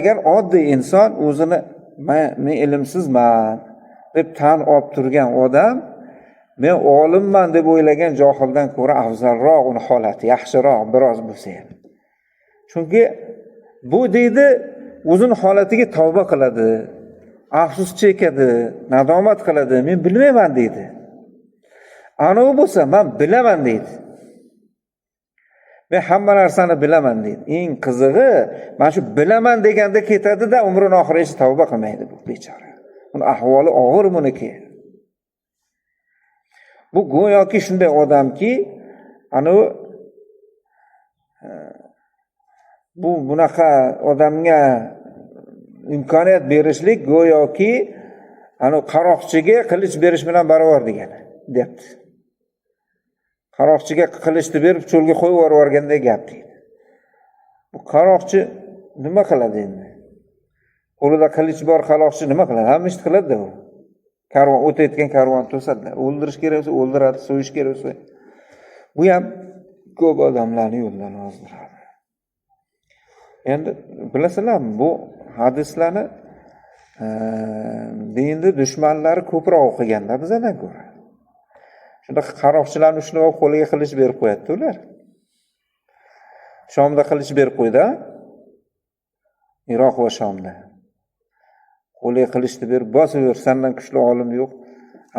agar oddiy inson o'zini men ilmsizman deb tan olib turgan odam men olimman deb o'ylagan johildan ko'ra afzalroq, uni holati yaxshiroq biroz bo'lsa ham. Chunki bu deydi o'zini holatiga tavba qiladi, afsus chekadi, nadomat qiladi, men bilmayman deydi. Ana u bo'lsa men bilaman deydi. Men hamma narsani bilaman deydi. Eng qizig'i, men shu bilaman deganda ketadi-da, umrining oxirigacha tavba qilmaydi bu bechora. Uni ahvoli og'ir buniki. Bu go'yoki shunday odamki, ana bunaqa odamga imkoniyat berishlik go'yoki ana qaroqchiga qilich berish bilan barobar degani, deyapti. Qaroqchiga qilichni berib cho'lga qo'yib yuborganday gap deydi. Bu qaroqchi nima qiladi endi? Qo'lida qilich bor qaroqchi nima qiladi? Hamma ishni qiladi-da u. Karvon o'tayotgan karvon to'sadi. O'ldirish kerak bo'lsa o'ldiradi, so'yish kerak bo'lsa. Bu ham ko'p odamlarni yo'ldan ozdiradi. Endi bilasizlarmi, bu hadislarni dinni dushmanlari ko'proq o'qiganda bizdan ko'ra. Shunda qaroqchilarni ushlab qo'liga qilich berib qo'yadi ular. Shomda qilich berib qo'ydi. Iroq va Shomda. Qo'liga qilichni berib bosib yur, sendan kuchli olim yo'q.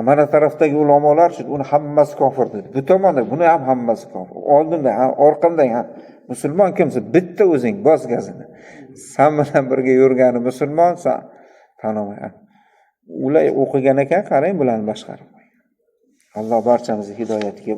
Mana tarafdagi ulamolar uni hammasi kofir dedi. Bu tomonda buni ham hammasi kofir. Oldinda, orqamda ham musulmon kimsa bitta o'zing bos gazini. Sen bilan birga yurgani musulmonsan, tanimaysan. Ular o'qigan ekan, qarang bularni boshqarib. Alloh barchamizni hidoyatiga